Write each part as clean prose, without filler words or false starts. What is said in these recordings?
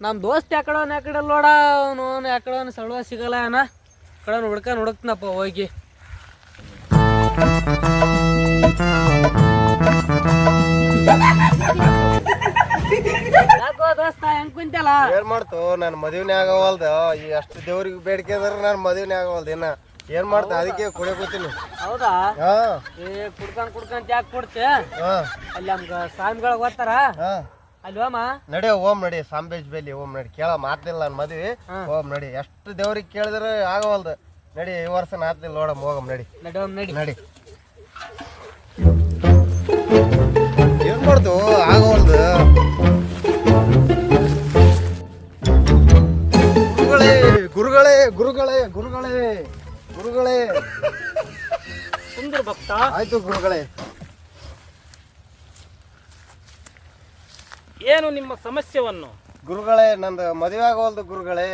ನಮ್ಮ ದೋಸ್ತ್ ಯಾಕಡೆ ನೋಡ ಅವನು ಯಾಕಡೆ ಸಳುವ ಸಿಗಲ್ಲ ಅಣ್ಣ ಕಡೆ ಹುಡುಕ್ತನಪ್ಪ ಹೋಗಿ. ಯಾಕೋ ದೋಸ್ತ ಹೆಂಗ್ ಕುಂತಲ್ಲ? ಏನ್ ಮಾಡ್ತು ನನ್ ಮದುವೆನೇ ಆಗವಲ್ದ. ಅಷ್ಟು ದೇವ್ರಿಗೆ ಬೇಡಿಕೆ ಅಂದ್ರೆ ನನ್ ಮದುವೆನೇ ಆಗವಲ್ದು. ಇನ್ನ ಏನ್ ಮಾಡ್ತ ಅದಕ್ಕೆ ಕುಡಿಯೋತೀನಿ. ಹೌದಾ? ಏ ಕುಡ್ಕಂತ ಯಾಕೆ ಕೊಡ್ತೆ? ಅಲ್ಲಿ ನಮ್ಗ ಸ್ವಾಮಿಗಳಿಗೆ ಓದ್ತಾರ ಅಲ್ಲಿ ಹೋಮ ನಡಿ. ಓಮ್ ನಡಿ, ಸಾಂಬೇಜ್ ಬೇಲಿ ಓಮ್ ನಡಿ. ಕೇಳ ಮಾತಿಲ್ಲ ನನ್ ಮದ್ವಿ. ಓಮ್ ನಡಿ. ಎಷ್ಟು ದೇವ್ರಿಗೆ ಕೇಳಿದ್ರೆ ಆಗವಲ್ದು. ನಡಿ, ಈ ವರ್ಷ ನಾತಿಲ್ಲ ನೋಡಮ್. ಹೋಗಮ್ ನಡಿ. ನಡಿ. ಏನ್ ಮಾಡ್ತು ಆಗವಲ್ದು. ಗುರುಗಳೇ ಗುರುಗಳೇ ಗುರುಗಳೇ ಗುರುಗಳೇ ಸುಂದರ ಭಕ್ತ. ಆಯ್ತು ಗುರುಗಳೇ. ಏನು ನಿಮ್ಮ ಸಮಸ್ಯೆಯನ್ನು? ಗುರುಗಳೇ ನಂದು ಮದುವೆ ಆಗವಲ್ದು ಗುರುಗಳೇ.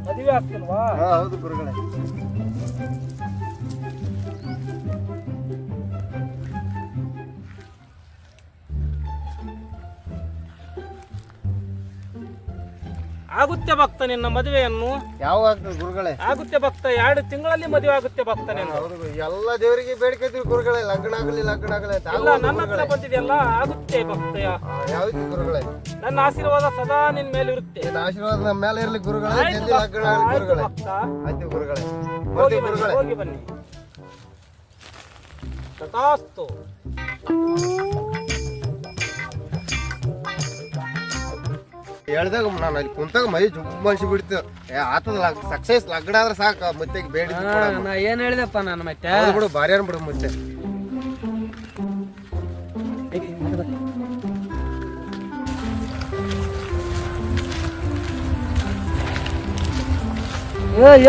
ಮದುವೆ ಆಗ್ತಿಲ್ವಾ? ಹೌದು ಗುರುಗಳೇ. ಆಗುತ್ತೆ ಭಕ್ತ ನಿನ್ನ ಮದುವೆಯನ್ನು. ಯಾವಾಗ ಆಗ್ತದೆ ಗುರುಗಳೇ? ಆಗುತ್ತೆ ಭಕ್ತ, 2 ತಿಂಗಳಲ್ಲಿ ಮದುವೆ ಆಗುತ್ತೆ ಭಕ್ತ. ಎಲ್ಲ ದೇವರಿಗೆ ಬೇಡಿಕೆ ಗುರುಗಳೇ. ಲಗ್ನ ಆಗಲಿ ನನ್ನ ಹತ್ರ ಬಂದಿದೆಯಲ್ಲ, ಆಗುತ್ತೆ ಭಕ್ತ. ಯಾವ್ದು ಗುರುಗಳೇ? ನನ್ನ ಆಶೀರ್ವಾದ ಸದಾ ನಿನ್ ಮೇಲೆ ಇರುತ್ತೆ. ಆಶೀರ್ವಾದ ನಮ್ಮ ಮೇಲೆ ಇರ್ಲಿ ಗುರುಗಳೇ. ಜಲ್ದಿ ಲಗ್ನ ಆಗಲಿ ಗುರುಗಳೇ. ಆಯ್ತು ಗುರುಗಳೇ. ಹೋಗಿ ಬನ್ನಿ. ತಥಾಸ್ತು. ಹೇಳ್ದಾಗ ನಾನು ಅಲ್ಲಿ ಕುಂತಾಗ ಮೈ ಮನ್ಸಿ ಬಿಡ್ತು. ಆತದ ಸಕ್ಸಸ್ ಲಗ್ನ ಆದ್ರೆ ಸಾಕು. ಮತ್ತೆ ಬೇಡ ನಾ ಏನ್ ಹೇಳಿದಪ್ಪ ನಾನು ಮತ್ತೆ ಬಿಡು. ಭಾರಿ ಅನ್ಬಿಡು ಮತ್ತೆ.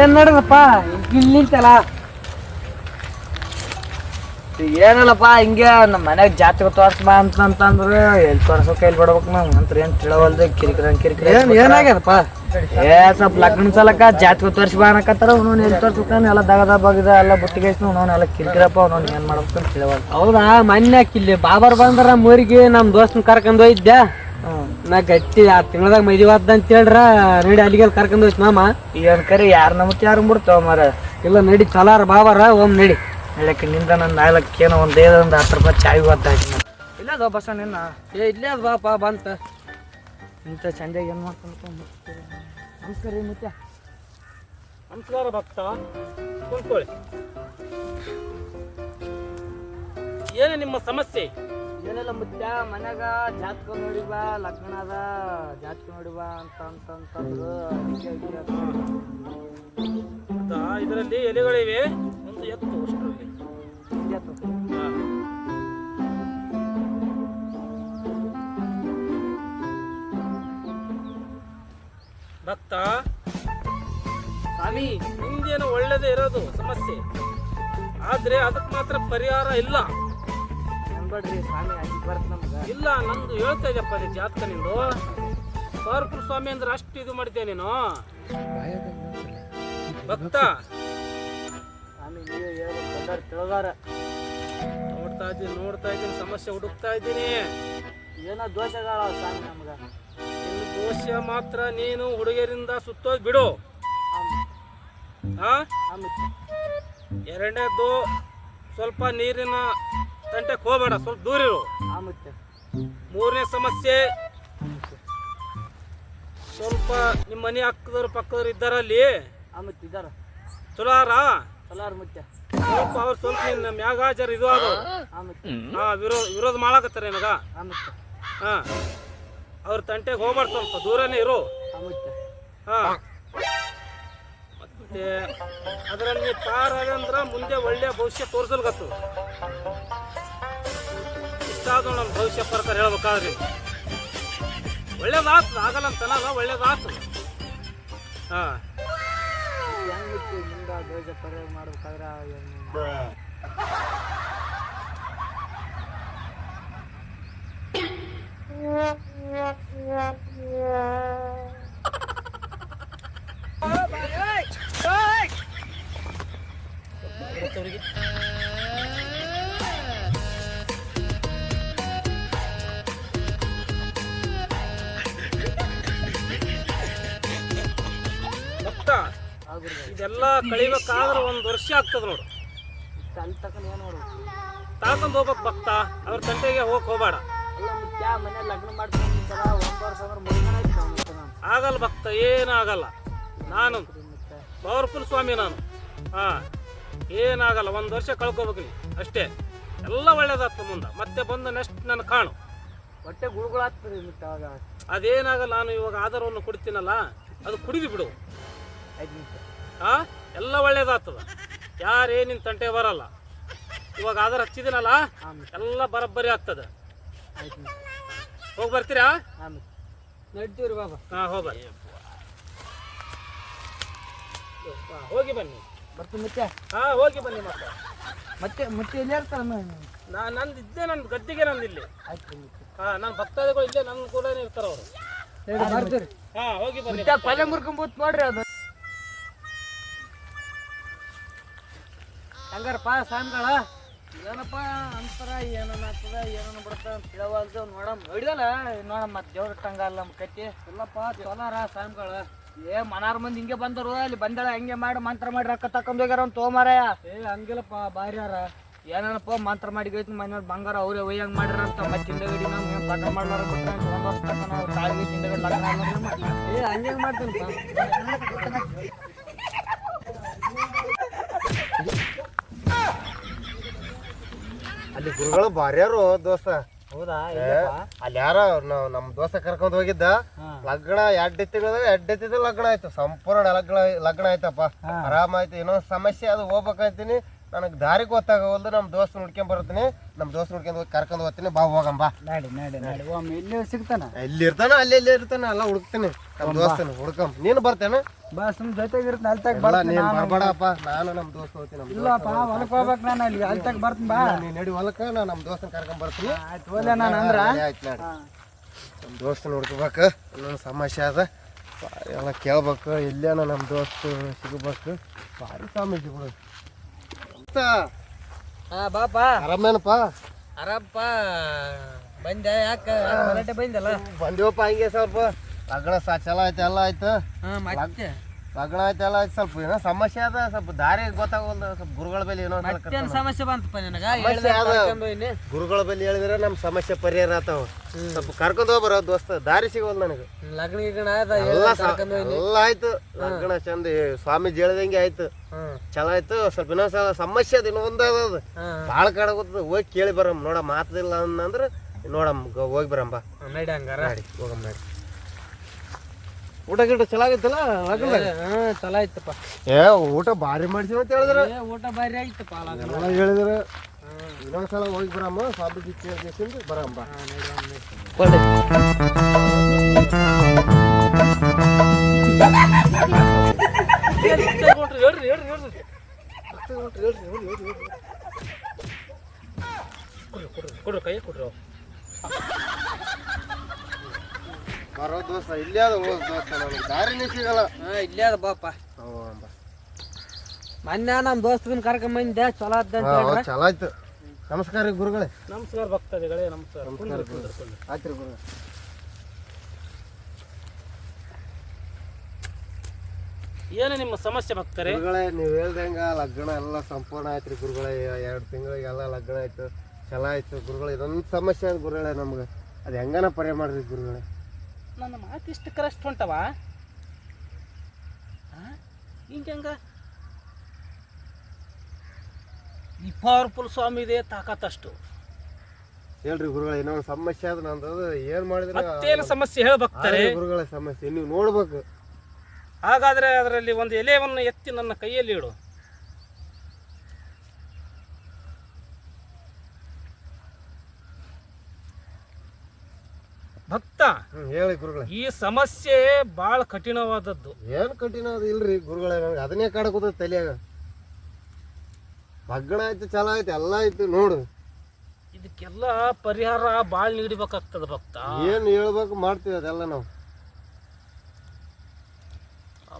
ಏನ್ ನಡೆದಪ್ಪ ಇಲ್ಲಿ ನಿಂತಲ್ಲ? ಏನಲ್ಲಪ್ಪ ಹಿಂಗೆ ನಮ್ಮ ಮನ್ಯಾಗ ಜಾತ್ರೆ ತೋರ್ಸ್ಬಾ ಅಂತಂದ್ರೆ ಎಲ್ಲಿ ತೋರ್ಸೋಕೆ ಎಲ್ಲಿ ಬಿಡ್ಬೇಕು ನಾವು ಅಂತ ಏನ್ ತಿಳವಲ್ದು. ಕಿರಿಕಿರಿ ಏನಾಗ್ಯದಪ್ಪ? ಸ್ವಲ್ಪ ಲಗ್ನ ಸಲಕ ಜಾತ್ರೆ ತೋರ್ಸ್ಬಾ ಅನ್ನಕತ್ತಾರ. ಅವ್ನು ಎಲ್ಲಿ ತೋರ್ಸ್ಬೇಕ ಎಲ್ಲ ದಗದ ಬಗದ ಎಲ್ಲ ಬುಟ್ಟಿಗೈಸ್ ಅವ್ನು ಎಲ್ಲ ಕಿರಿಕಿರಪ್ಪ. ಅವ್ನು ಏನ್ ಮಾಡ್ಬೇಕು ಅಂತ ತಿಳವಲ್. ಹೌದಾ? ಮೊನ್ನೆ ಇಲ್ಲಿ ಬಾಬರ್ ಬಂದ್ರ ಮೂರಿಗೆ ನಮ್ ದೋಸ್ತನ ಕರ್ಕೊಂಡ್ ಹೋಗಿದ್ದೆ. ನಾ ಗಟ್ಟಿ 6 ತಿಂಗಳದಾಗ ಮದುವೆ ಆದ ಅಂತ ಹೇಳ್ರ ನಡಿ ಅಲ್ಲಿಗೆ ಕರ್ಕೊಂಡ್ ಹೋಯ್ತು ಮಾಮ. ಏನ್ ಕರಿ ಯಾರು ನಮ್ಮತ್ ಯಾರು ಬಿಡ್ತಾವ ಮಾರ. ಇಲ್ಲ ನಡಿ ಚಲಾರ ಬಾಬಾರ ಓಮ್ ನಡಿ. ಹೇಳಕ್ಕೆ ನಿಂದ ನನ್ನ ನಾಲ್ಕು ಏನೋ ಒಂದು 10 ರೂಪಾಯಿ ಚಾಯ್ ಗೊತ್ತಾಯ್ತು. ಇಲ್ಲ ಬಸ ನಿನ್ನ ಇಲ್ಲೇ ಅದು ಬಾಪ ಬಂತ ಇಂಥ ಚಂದಾಗಿ ಏನು ಮಾಡ್ಕೊಂಡು. ನಮಸ್ಕಾರ ರೀ ಮುತ್ಯ. ನಮಸ್ಕಾರ ಭಕ್ತ, ಕುಂತ್ಕೊಳ್ಳಿ. ಏನೇ ನಿಮ್ಮ ಸಮಸ್ಯೆ? ಏನಿಲ್ಲ ಮುತ್ಯ, ಮನ್ಯಾಗ ಜಾತಕ ನೋಡಿ ಬಾ, ಲಗ್ನ ಅದ ಜಾತಕ ನೋಡಿ ಬಾ ಅಂತಂದ್ರು. ಇದರಲ್ಲಿ ಎಲೆಗಳಿವೆ, ಒಂದು ಎತ್ತು ಅಷ್ಟರಲ್ಲಿ ಎತ್ತು. ಭಕ್ತ ಸ್ವಾಮಿ, ನಿಮ್ದೇನು ಒಳ್ಳೇದೇ ಇರೋದು ಸಮಸ್ಯೆ, ಆದ್ರೆ ಅದಕ್ಕೆ ಮಾತ್ರ ಪರಿಹಾರ ಇಲ್ಲ. ಅನ್ಬೇಡ್ರಿ ಸ್ವಾಮಿ, ಇಲ್ಲ ನಂದು ಹೇಳ್ತಾ ಇದೆಯಪ್ಪ ನೀ ಜಾತಕ ನಿಂದು. ಪವರ್ಫುಲ್ ಸ್ವಾಮಿ ಅಂದ್ರೆ ಅಷ್ಟು ಇದು ಮಾಡ್ತೀಯ ನೀನು ಭಕ್ತ. ಸ್ವಾಮಿ ನೀವೇ ತಿಳಿದಾರ. ನೋಡ್ತಾ ಇದ್ದೀನಿ ಸಮಸ್ಯೆ ಹುಡುಕ್ತಾ ಇದ್ದೀನಿ. ಏನೋ ದೋಷಗಳ ಸ್ವಾಮಿ ನಮ್ಗ. ನಿನ್ನ ದೋಷ ಮಾತ್ರ ನೀನು ಹುಡುಗಿಯರಿಂದ ಸುತ್ತೋಗಿ ಬಿಡು. ಎರಡನೇದು, ಸ್ವಲ್ಪ ನೀರಿನ ತಂಟೆಗೆ ಹೋಗಬೇಡ, ಸ್ವಲ್ಪ ದೂರ ಇರು. ಮೂರನೇ ಸಮಸ್ಯೆ, ಸ್ವಲ್ಪ ನಿಮ್ಮ ಮನೆ ಅಕ್ಕದವ್ರು ಪಕ್ಕದವ್ರು ಇದ್ದಾರಲ್ಲಿ ಚಲಾರ ಸ್ವಲ್ಪ ಅವ್ರು ಸ್ವಲ್ಪ ನಿನ್ನ ಮ್ಯಾಗಾಜರ್ ಇದು ಅದು ವಿರೋಧ ಮಾಡಕತ್ತಾರ ನಿನಗ. ಅವ್ರ ತಂಟೆಗೆ ಹೋಗ್ಬಾರ್ದು, ಸ್ವಲ್ಪ ದೂರನೇ ಇರು. ಮತ್ತೆ ಅದರಲ್ಲಿ ಪಾರಂದ್ರ ಮುಂದೆ ಒಳ್ಳೆಯ ಭವಿಷ್ಯ ತೋರಿಸಲ್ಗತ್ತು. ಇಷ್ಟ ಆದ ನನ್ನ ಭವಿಷ್ಯ ಪ್ರಕಾರ ಹೇಳ್ಬೇಕಾದ್ರಿ ಒಳ್ಳೇದಾಗ್ತದ, ಆಗಲ್ಲ ಅಂತನಲ್ಲ, ಒಳ್ಳೇದಾಗ್ತದ. ಮಾಡ್ಬೇಕಾದ್ರೆ ಇದೆಲ್ಲ ಕಳಿಬೇಕಾದ್ರೆ 1 ವರ್ಷ ಆಗ್ತದೆ ನೋಡು. ಅಲ್ಲಿ ತಕೊಂಡ್ ಏನು ನೋಡು ತಾಕೊಂಡ್ ಹೋಗ್ಬೇಕು ಭಕ್ತ, ಅವ್ರ ತಂಟೆಗೆ ಹೋಗ್ಬೇಡ. ಅಲ್ಲ ಮುತ್ಯ ಮನೆ ಲಗ್ನ ಮಾಡ್ಕೊಂಡಿರ್ತಾರ 1 ವರ್ಷ ಅಂದ್ರೆ ಮುಗಿದ ಆಗಲ್ಲ ಭಕ್ತ, ಏನಾಗಲ್ಲ. ನಾನು ಪವರ್ಫುಲ್ ಸ್ವಾಮಿ ನಾನು. ಏನಾಗಲ್ಲ, 1 ವರ್ಷ ಕಳ್ಕೊಬೇಕು ನೀ ಅಷ್ಟೇ. ಎಲ್ಲ ಒಳ್ಳೇದಾಗ್ತದೆ ಮುಂದೆ. ಮತ್ತೆ ಬಂದು ನೆಕ್ಸ್ಟ್ ನಾನು ಕಾಣು. ಹೊಟ್ಟೆ ಗುಳುಗುಳಾಗ್ತದೆ ಮತ್ತೆ ಅವಾಗ. ಅದೇನಾಗಲ್ಲ, ನಾನು ಇವಾಗ ಆಧಾರವನ್ನು ಕುಡಿತೀನಲ್ಲ, ಅದು ಕುಡಿದು ಬಿಡು. ಎಲ್ಲ ಒಳ್ಳೇದಾಗ್ತದ. ಯಾರೇನಿನ್ ತಂಟೆ ಬರಲ್ಲ. ಇವಾಗ ಆಧಾರ ಹಚ್ಚಿದಿನಲ್ಲ, ಎಲ್ಲ ಬರಬ್ಬರಿ ಆಗ್ತದೆ. ಹೋಗಿ ಬರ್ತೀರಾ? ನಡ್ತೀವ್ರಿ ಬಾಬಾ. ಹೋಗ್ಬರ್ರಿ. ಹೋಗಿ ಬನ್ನಿ. ಬರ್ತೀನಿ ಮುತ್ಯ. ಹೋಗಿ ಬನ್ನಿ. ಮತ್ತೆ ಮತ್ತೆ ಎಲ್ಲಿ ಇರ್ತಾರ? ನಂದು ಇದ್ದೆ, ನನ್ನ ಗದ್ದಿಗೆ ನಂದು ಇಲ್ಲಿ. ಆಯ್ತು ನನ್ನ ಭಕ್ತಾದಿಗಳು ಇಲ್ಲೇ ನನ್ನ ಕೂಡ ಇರ್ತಾರ ಅವರು. ಬರ್ತೀರಿ. ಹೋಗಿ ಬನ್ನಿ. ಪಲ್ಯ ಮುರ್ಕೊಂಬೂತ್ ನೋಡ್ರಿ ಅದು ಹಂಗಾರಪ್ಪ ಸ್ವಾಮಿಗಳ ಏನಪ್ಪ ಅಂತಾರ, ಏನನ್ನಾಗ್ತದ ಏನನ್ನ ಬಿಡ್ತದ ಅಂತ ತಿಳವಲ್ದು. ನೋಡಮ್ ಹಿಡಿದಲ್ಲ ನೋಡಮ್ ಮತ್ತೆ ದೇವ್ರ ಇಟ್ಟಂಗ ಅಲ್ಲ ನಮ್ಮ ಕತ್ತಿ. ಇಲ್ಲಪ್ಪ ಚೋಲಾರ ಸ್ವಾಮಿಗಳ. ಮನಾರ್ ಮಂದಿ ಹಿಂಗೆ ಬಂದರು, ಅಲ್ಲಿ ಬಂದಳ ಹಂಗೆ ಮಾಡಿ ಮಂತ್ರ ಮಾಡಿ ರೊಕ್ಕ ತಕೊಂಡ್ ಹೋಗ್ಯಾರ ಅಂತ ತೋಮಾರಯ. ಹಂಗಿಲ್ಲಪ್ಪ ಬಾರಿ ಯಾರ ಏನಪ್ಪ ಮಂತ್ರ ಮಾಡಿ ಗೈತಿ ಮನೆಯವ್ರು ಬಂಗಾರ ಅವ್ರೇ ಒಯ್ಯಂಗ್ ಮಾಡ್ಯಾರ ಅಂತ. ಮತ್ತೆ ಹಿಂದಗಡಿ ನಮ್ಗೆ ಲಗ್ನ ಮಾಡ್ಲಾರ ಬಿಟ್ರೆ 1 ವರ್ಷ ತಕ್ಕ ನಾವು ತಾಳಿಗೆ ಹಿಂದಗಡಿ ಲಗ್ನ ಹಂಗೆ ಮಾಡ್ತೀನಿ. ಅಲ್ಲಿ ಗುರುಗಳು ಬಾರ್ಯಾರು ದೋಸ್ತ. ಹೌದಾ? ಅಲ್ಲಿ ಯಾರೋ ನಮ್ ದೋಸ್ತ ಕರ್ಕೊಂಡ್ ಹೋಗಿದ್ದ. ಲಗ್ನ 2 ಎತ್ತಿದ ಲಗ್ನ ಆಯ್ತು. ಸಂಪೂರ್ಣ ಲಗ್ನ ಆಯ್ತಪ್ಪ. ಆರಾಮ ಆಯ್ತು. ಇನ್ನೊಂದ್ ಸಮಸ್ಯೆ ಅದು ಹೋಗ್ಬೇಕಾಯ್ತೀನಿ. ನನಗ್ ದಾರಿ ಗೊತ್ತಾಗವಲ್ದು. ನಮ್ ದೋಸ್ತ್ ನೋಡ್ಕೊಂಡ್ ಬರ್ತೀನಿ. ನಮ್ ದೋಸ್ತ್ ನೋಡ್ಕೊಂಡ್ ಹೋಗಿ ಕರ್ಕೊಂಡ್ ಹೋಗ್ತೀನಿ. ಬಾ ಹೋಗಂಬ. ಇಲ್ಲಿ ಸಿಗ್ತಾನ? ಎಲ್ಲಿ ಇರ್ತಾನ ಅಲ್ಲಿ ಇರ್ತಾನ. ಎಲ್ಲ ಹುಡುಕ್ತೀನಿ ನಮ್ ದೋಸ್ತನ. ಹುಡ್ಕಂ. ನೀನು ಬರ್ತೇನ? ಬಾ ಸುಮ್ ಜೊತೆಗಿರ್ತೀನಿ. ಅಲ್ಲಿ ತಗ ನೀನ್ ಬರ್ಬೇಡಪ್ಪ. ನಾನು ನಮ್ ದೋಸ್ತ್ ಹೋಗ್ತೀನಿ. ಇಲ್ಲಪ್ಪ ಹೊಲಕ್ ಹೋಗ್ಬೇಕು ನಾನು. ಅಲ್ಲಿ ಅಲ್ಲಿ ತಗ ಬರ್ತೀನಿ. ಬಾ ನೀನ್ ನಡಿ ಹೊಲಕ್ಕ. ನಾ ನಮ್ ದೋಸ್ತನ ಕರ್ಕೊಂಡ್ ಬರ್ತೀನಿ. ಆಯ್ತು ಹೋಗ್ಲ ನಾನು ಅಂದ್ರ. ಆಯ್ತು ನೋಡಿ. ನಮ್ ದೋಸ್ತನ ಹುಡ್ಕೋಬೇಕು. ಇನ್ನೊಂದು ಸಮಸ್ಯೆ ಅದ. ಎಲ್ಲ ಕೇಳ್ಬೇಕು. ಇಲ್ಲೇನ ನಮ್ ದೋಸ್ತ್ ಸಿಗಬೇಕು. ಭಾರಿ ಸ್ವಾಮೀಜಿಗಳು. ಬಾಪ ಆರಾಮೇನಪ್ಪ? ಆರಾಮಪ್ಪ. ಬಂದೆ ಯಾಕೆ ಹೊರಟೆ ಬಂದಲ್ಲ? ಬಂದಿವಪ್ಪ ಹಂಗೆ ಸ್ವಲ್ಪ. ಲಗ್ನ ಚಲೋ ಆಯ್ತು, ಎಲ್ಲ ಆಯ್ತು. ಮತ್ತೆ ಲಗ್ನ ಆಯ್ತು, ಎಲ್ಲ ಆಯ್ತು. ಸ್ವಲ್ಪ ಏನೋ ಸಮಸ್ಯೆ ಅದ. ಸ್ವಲ್ಪ ದಾರಿ ಗೊತ್ತಾಗಲ್ದು. ಸ್ವಲ್ಪ ಗುರುಗಳ ಬಳಿ ಏನೋ ಸಮಸ್ಯೆ ಬಂತಪ್ಪ ನಿನಗ? ಗುರುಗಳ ಬಳಿ ಹೇಳಿದ್ರೆ ನಮ್ ಸಮಸ್ಯೆ ಪರಿಹಾರ ಆತಾವ. ಸ್ವಲ್ಪ ಕರ್ಕೊಂಡ್ ಹೋಗ್ಬರ ದೋಸ್ತ. ದಾರಿ ಸಿಗೋಲ್ ನನಗೆ. ಲಗ್ನ ಎಲ್ಲ ಆಯ್ತು. ಲಗ್ನ ಚಂದ ಸ್ವಾಮೀಜಿ ಹೇಳ್ದಂಗೆ ಆಯ್ತು. ಚಲೋ ಆಯ್ತು. ಸ್ವಲ್ಪ ಇನ್ನೊಂದ್ಸಲ ಸಮಸ್ಯೆ ಅದ. ಇನ್ನೊಂದ್ ಅದ ಬಾಳ ಕಾಡಾಗುತ್ತ. ಹೋಗಿ ಕೇಳಿ ಬರಮ್. ನೋಡ ಮಾತಿಲ್ಲ ಅಂದ್ರ ನೋಡಮ್ ಹೋಗಿ ಬರಮ್ಮ. ನಡಿ ಹಂಗಾರ. ಹೋಗಮ್ ನಡಿ. ಊಟ ಗಿಟ ಚಲೋ ಆಗೈತಲ್ಲ ಲಗ್ನ? ಚಲೋ ಆಯ್ತಪ್ಪ. ಊಟ ಭಾರಿ ಮಾಡ್ಸಿವ ಅಂತ ಹೇಳಿದ್ರ. ಊಟ ಭಾರಿ ಆಗಿತ್ತಪ್ಪ. ಹೇಳಿದ್ರ ಇನ್ನೊಂದ್ಸಲ ಹೋಗಿ ಬರಮ್ಮ. ಸ್ವಾಮೀಜಿ ಕೇಳಿ ಬರಮ್ಮ. ಕೊಡ್ರಿ ಕೈ ಕೊಡ್ರಿ. ಬರೋ ದೋಸ್ತ ಇಲ್ಲೇ ಅದ. ಹೋದ್ ದೋಸ್ತ ನನಗೆ ದಾರಿನೇ ಸಿಗಲ್ಲ. ಇಲ್ಲೇ ಅದ ಬಾಪ. ಮೊನ್ನೆ ನಮ್ ದೋಸ್ತಗನ್ ಕರ್ಕೊಂಡ್ ಬಂದೆ. ಚಲೋ ಅದ. ಚಲೋ ಆಯ್ತು. ನಮಸ್ಕಾರ ರೀ ಗುರುಗಳೇ. ನಮಸ್ಕಾರ ಭಕ್ತಾದಿಗಳೇ. ನಮಸ್ಕಾರ. ಆಯ್ತು ರೀ ಗುರುಗಳೇ. ಏನು ನಿಮ್ಮ ಸಮಸ್ಯೆ ಭಕ್ತರೇ? ಗುರುಗಳೇ ನೀವ್ ಹೇಳ್ದಂಗ ಲಗ್ನ ಎಲ್ಲ ಸಂಪೂರ್ಣ ಆಯ್ತು ರೀ ಗುರುಗಳೇ. 2 ತಿಂಗಳಿಗೆಲ್ಲ ಲಗ್ನ ಆಯ್ತು. ಚಲೋ ಆಯ್ತು ಗುರುಗಳೇ. ಇದೊಂದು ಸಮಸ್ಯೆ ಅದ ಗುರುಗಳೇ ನಮ್ಗೆ. ಅದು ಹೆಂಗನ ಪರಿಹಾರ ಮಾಡ್ರಿ ಗುರುಗಳೇ. ನನ್ನ ಮಾತು ಇಷ್ಟು ಕರೆಸ್ಟ್ ಹೊಂಟವ ಹಿಂಗ? ಈ ಪವರ್ಫುಲ್ ಸ್ವಾಮಿ ಇದೆ ತಾಕತ್ತಷ್ಟು. ಹೇಳ್ರಿ ಗುರುಗಳೇ. ಇನ್ನೊಂದು ಸಮಸ್ಯೆ ಅದ ನಂದು. ಏನ್ ಮಾಡಿದ್ರೆ ಮತ್ತೇನು ಸಮಸ್ಯೆ ಹೇಳ್ಬೇಕಾರೆ ಗುರುಗಳೇ? ಸಮಸ್ಯೆ ನೀವು ನೋಡ್ಬೇಕು. ಹಾಗಾದ್ರೆ ಅದರಲ್ಲಿ ಒಂದು ಎಲೆಯನ್ನು ಎತ್ತಿ ನನ್ನ ಕೈಯಲ್ಲಿ ಇಡು. ಭಕ್ತ ಹೇಳಿ ಗುರುಗಳೇ. ಈ ಸಮಸ್ಯೆ ಬಹಳ ಕಠಿಣವಾದದ್ದು. ಏನ್ ಕಠಿಣ ಅದ ಇಲ್ರಿ ಗುರುಗಳೇ. ನನಗೆ ಅದನ್ನೇ ಕಾಡಕೂತ ತಲೆಯಾಗ. ಲಗ್ನ ಆಯ್ತು, ಚಲೋ ಆಯ್ತು, ಎಲ್ಲ ಆಯ್ತು. ನೋಡು ಇದಕ್ಕೆಲ್ಲ ಪರಿಹಾರ ಬಾಳ್ ನೀಡಬೇಕಾಗ್ತದ ಭಕ್ತ. ಏನ್ ಹೇಳ್ಬೇಕು ಮಾಡ್ತೀವಿ ಅದೆಲ್ಲ ನಾವು.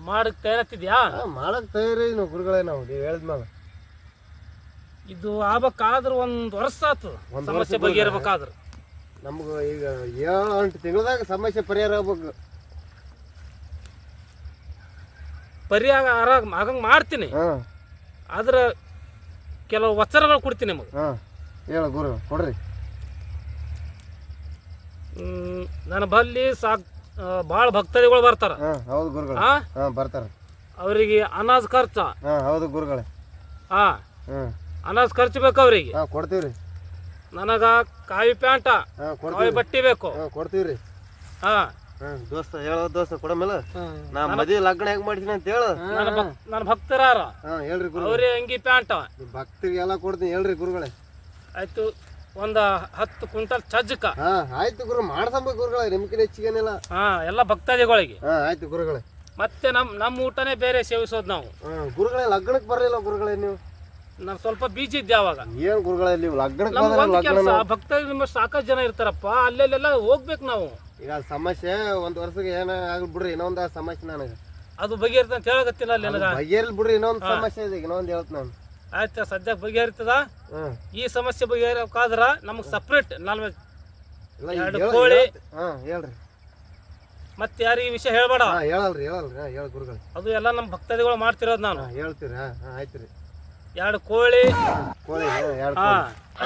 ಮಾಡಕ್ ತಯಾರತ್ತಿದ್ಯಾ? ಮಾಡಕ್ ತಯಾರಿ ನಾವು ಗುರುಗಳೇ. ನಾವು ನೀವು ಹೇಳಿದ್ಮೇಲೆ ಇದು ಆಗ್ಬೇಕಾದ್ರೆ 1 ವರ್ಷ ಆತು ಸಮಸ್ಯೆ ಬಗೆಹರ್ಬೇಕಾದ್ರೆ. ನಮ್ಗೆ ಈಗ 7-8 ತಿಂಗಳದಾಗ ಸಮಸ್ಯೆ ಪರಿಹಾರ ಆಗ್ಬೇಕು. ಪರಿಹಾರ ಆಗಂಗೆ ಮಾಡ್ತೀನಿ. ಹಾಂ ಆದ್ರೆ ಕೆಲವು ವಚನಗಳು ಕೊಡ್ತೀನಿ ನಿಮಗೆ. ಹಾಂ ಹೇಳ ಗುರು ಕೊಡ್ರಿ. ನನ್ನ ಬಲ್ಲಿ ಭಾಳ ಭಕ್ತಾದಿಗಳು ಬರ್ತಾರ. ಹಾಂ ಹೌದು ಗುರುಗಳು. ಹಾಂ ಹಾಂ ಬರ್ತಾರೆ. ಅವರಿಗೆ ಅನಾಜ್ ಖರ್ಚ. ಹಾಂ ಹೌದು ಗುರುಗಳೇ. ಹಾಂ ಹಾಂ ಅನಾಜ್ ಖರ್ಚು ಬೇಕು ಅವರಿಗೆ. ಹಾಂ ಕೊಡ್ತೀವಿ ರೀ. ನನಗ ಕಾವಿ ಪ್ಯಾಂಟ, ಹಾಂ ಕಾವಿ ಕೊಡ್ತೀವಿ. ಬಟ್ಟೆ ಬೇಕು. ಹಾಂ ಕೊಡ್ತೀವಿ ರೀ. ಹಾಂ ಹಾಂ ದೋಸ್ತ ಹೇಳೋ ದೋಸ್ತ ಕೊಡಮೇಲೆ ನಾ ಮದುವೆ ಲಗ್ನ ಹೆಂಗ್ ಮಾಡ್ತೀನಿ ಅಂತ ಹೇಳು. ನನ್ನ ಭಕ್ತರಾರ ಹಾಂ ಹೇಳ್ರಿ ಗುರು. ಅವರೇ ಅಂಗಿ ಪ್ಯಾಂಟ ಭಕ್ತರಿಗೆಲ್ಲ ಕೊಡ್ತೀನಿ ಹೇಳ್ರಿ ಗುರುಗಳೇ. ಆಯ್ತು. ಒಂದು 10 ಕ್ವಿಂಟಲ್ ಚಜ್ಜಕ. ಹಾಂ ಆಯ್ತು ಗುರು ಮಾಡ್ಸಂಬ ಗುರುಗಳೇ, ನಿಮ್ಕಿನ ಹೆಚ್ಚಿಗೇನಿಲ್ಲ. ಹಾಂ ಎಲ್ಲ ಭಕ್ತಾದಿಗಳಿಗೆ. ಹಾಂ ಆಯ್ತು ಗುರುಗಳೇ. ಮತ್ತೆ ನಮ್ಮ ಊಟನೇ ಬೇರೆ ಸೇವಿಸೋದು ನಾವು. ಹಾಂ ಗುರುಗಳೇ ಲಗ್ನಕ್ಕೆ ಬರಲಿಲ್ಲ ಗುರುಗಳೇ ನೀವು? ನಾನು ಸ್ವಲ್ಪ ಬೀಜಿ ಇದ್ದೆ ಅವಾಗ. ಏನ್ ಗುರುಗಳೇ ನೀವು ಲಗ್ನಕ್ಕೆ ನಮ್ಗೆ ಒಂದು ಬಂದ್ರೆ ಕೆಲಸ, ಲಗ್ನ ಭಕ್ತಾದಿ ನಿಮ್ಮ ಸಾಕಷ್ಟು ಜನ ಇರ್ತಾರಪ್ಪ, ಅಲ್ಲೆಲ್ಲೆಲ್ಲ ಹೋಗ್ಬೇಕು ನಾವು. ಈಗ ಸಮಸ್ಯೆ ಒಂದ್ ವರ್ಷಕ್ಕೆ ಏನ ಆಗ್ಲಿ ಬಿಡ್ರಿ, ಇನ್ನೊಂದ್ ಸಮಸ್ಯೆ ನನಗೆ ಅದು ಬಗೆಹರಿತ ಅಂತ ಹೇಳಕತ್ತಿಲ್ಲ ಅಲ್ಲಿ ನನಗ. ಬಗೆಹರಿಲ್ ಬಿಡ್ರಿ, ಇನ್ನೊಂದ್ ಸಮಸ್ಯೆ ಇದೆ, ಇನ್ನೊಂದ್ ಹೇಳ್ತ ನಾನು. ಆಯ್ತಾ, ಸದ್ಯಕ್ಕೆ ಬಗೆಹರಿತದ. ಹ್ಮ್ ಈ ಸಮಸ್ಯೆ ಬಗೆಹರಕಾದ್ರ ನಮ್ಗೆ ಸಪ್ರೇಟ್ ಇಲ್ಲ, ಈಗ 2 ಕೋಳಿ. ಹಾ ಹೇಳ್ರಿ. ಮತ್ತೆ ಯಾರಿಗೆ ವಿಷಯ ಹೇಳ್ಬೇಡ. ಹಾ ಹೇಳಲ್ರಿ ಹೇಳಲ್ರಿ. ಹಾ ಹೇಳ ಗುರುಗಳು. ಅದು ಎಲ್ಲ ನಮ್ಮ ಭಕ್ತಾದಿಗಳು ಮಾಡ್ತಿರೋದು ನಾನು. ಹಾ ಹೇಳ್ತೀರಿ. ಹಾ ಆಯ್ತು ರೀ. 2 ಕೋಳಿ, ಕೋಳಿ 2 ಹಾ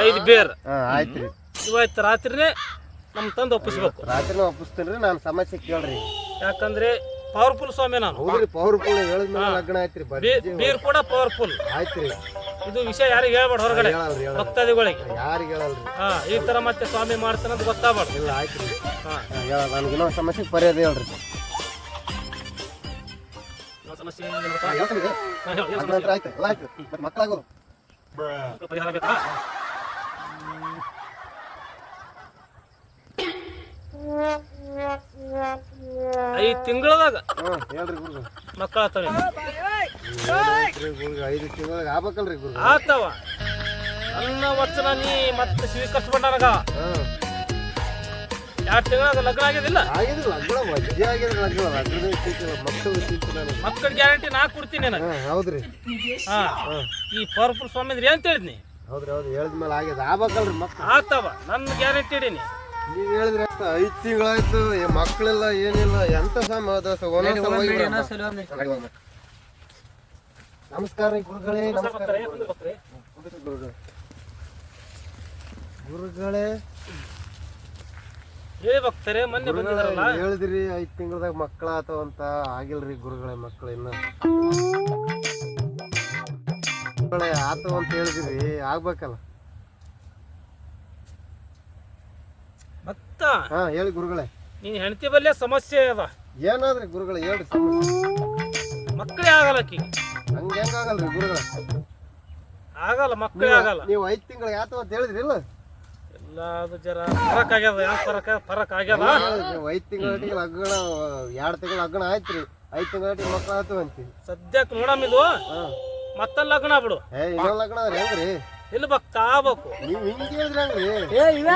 5 ಬೇರ್. ಹಾ ಆಯ್ತು ರೀ. ಇವತ್ತು ರಾತ್ರಿನೇ ನಮ್ ತಂದು ಒಪ್ಪಿಸ್ಬೇಕು. ರಾತ್ರಿನ ಒಪ್ಪಿಸ್ತೀನಿ. ನಾನು ಸಮಸ್ಯೆ ಕೇಳ್ರಿ. ಯಾಕಂದ್ರೆ ಪವರ್ಫುಲ್ ಸ್ವಾಮಿ ನಾನು. ಹೌದ್ರಿ ಪವರ್ಫುಲ್ ಹೇಳಿದ್ಮೇಲೆ ಲಗ್ನ ಆಯ್ತ್ರಿ. ಬೀರ್ ಕೂಡ ಪವರ್ಫುಲ್. ಆಯ್ತು ರೀ. ಇದು ವಿಷಯ ಯಾರಿಗೆ ಹೇಳ್ಬೇಡ ಹೊರಗಡೆ, ಹೇಳಲ್ರಿ ಹೇಳಲ್ರಿ. ಭಕ್ತಾದಿಗಳಿಗೆ. ಯಾರಿಗೆ ಹೇಳಲ್ರಿ. ಹಾ ಈ ತರ ಮತ್ತೆ ಸ್ವಾಮಿ ಮಾಡ್ತಾನೆ ಅಂತ ಗೊತ್ತಾಗ್ಬಾರ್ದು. ಇಲ್ಲ ಆಯ್ತು ರೀ. ಹಾ ಹೇಳ ನನಗೆ ಇನ್ನೊಂದು ಸಮಸ್ಯೆ ಪರಿಹಾರ ಹೇಳ್ರಿ. ಸಮಸ್ಯೆ ಹೇಳ್ತೀನಿ. ಆಯ್ತು ಎಲ್ಲ ಆಯ್ತು. ಮತ್ತೆ ಮಕ್ಕಳಾಗೋರು ಪರಿಹಾರ ಬೇಕಾ? 5 ತಿಂಗಳದಾಗ ಹೇಳ್ರಿ ಗುರು. ಮಕ್ಕಳ ಆತವ. 5 ತಿಂಗಳಿಗೆ ಆಗ್ಬೇಕಲ್ರಿ ಗುರು. ಆತವ. ನನ್ನ ವಚನ ನೀ ಮತ್ತೆ ಸ್ವೀಕರಿಸ್ಕೊಂಡ ನನಗ. 2 ತಿಂಗಳಾಗ ಲಗ್ನ ಆಗಿದಿಲ್ಲ. ಆಗಿದ್ರು ಲಗ್ನ ಮಜ್ಜೆ ಆಗಿದ್ರು ಲಗ್ನ ಮಕ್ಕಳು ಮಕ್ಕಳ ಗ್ಯಾರಂಟಿ ನಾ ಕೊಡ್ತೀನಿ ನನಗೆ. ಹೌದ್ರಿ. ಹಾ ಈ ಪವರ್ಫುಲ್ ಸ್ವಾಮಿ ಅಂದ್ರೆ ಏನ್ ಹೇಳಿದ್ನಿ? ಹೌದ್ರಿ ಹೌದು ಹೇಳಿದ್ಮೇಲೆ ಆಗಿದೆ ಆಗ್ಬೇಕಲ್ರಿ ಮಕ್ಕಳು. ಆತವ ನನ್ನ ಗ್ಯಾರಂಟಿ ಇಡೀನಿ. ನೀವ್ ಹೇಳಿದ್ರಿ 5 ತಿಂಗಳಾಯ್ತು, ಮಕ್ಕಳೆಲ್ಲ ಏನಿಲ್ಲ, ಎಂತ ನಮಸ್ಕಾರ ರೀ ಗುರುಗಳೇ. ನಮಸ್ಕಾರ ಗುರುಗಳೇ. ಹೇಳಿ ಭಕ್ತರೇ, ಮೊನ್ನೆ ಬಂದಿದ್ರಲ್ಲ. ಹೇಳಿದ್ರಿ 5 ತಿಂಗಳದಾಗ ಮಕ್ಕಳ ಆತವಂತ. ಆಗಿಲ್ರಿ ಗುರುಗಳೇ ಮಕ್ಕಳು ಇನ್ನು. ಆತವ ಅಂತ ಹೇಳಿದ್ರಿ, ಆಗ್ಬೇಕಲ್ಲ. ಭಕ್ತ ಹಾ ಹೇಳಿ ಗುರುಗಳೇ. ನೀನ್ ಹೆಂಡತಿ ಬಲ್ಲೆ ಸಮಸ್ಯೆ ಅದ. ಏನಾದ್ರಿ ಗುರುಗಳೇ ಹೇಳ್ರಿ. ಮಕ್ಕಳೇ ಆಗಲ್ಲ ಆಕಿಗೆ. ಹಂಗ ಹೆಂಗಾಗಲ್ರಿ ಗುರುಗಳೇ? ಆಗಲ್ಲ, ಮಕ್ಕಳೇ ಆಗಲ್ಲ. ನೀವು 5 ತಿಂಗಳು ಆತವ ಅಂತ ಹೇಳಿದ್ರಿ ಇಲ್ಲ? ಎಲ್ಲ ಅದು ಜರ ಫರಕ್ ಆಗ್ಯದ. ಹೆಂಗ್ ಫರಕ್ ಆಗ್ಯದ? ನೀವು 5 ತಿಂಗಳ ಲಗ್ನ, 2 ತಿಂಗಳ ಲಗ್ನ ಆಯ್ತ್ರಿ, 5 ತಿಂಗಳ ಮಕ್ಕಳು ಆತವ ಅಂತೀವಿ. ಸದ್ಯಕ್ಕೆ ನೋಡಮ್ ಇದು. ಮತ್ತ ಲಗ್ನ ಬಿಡು. ಇನ್ನೊಂದು ಲಗ್ನ ಆದ್ರೆ ಹೆಂಗ್ರಿ? ಇಲ್ಲಿ ಭಕ್ತ ಆಗ್ಬೇಕು. ನೀವು ಹಿಂಗೆ ಹೇಳಿದ್ರಿ ಹಂಗ್ರಿ? ಏ, ಇವ್ಯಾ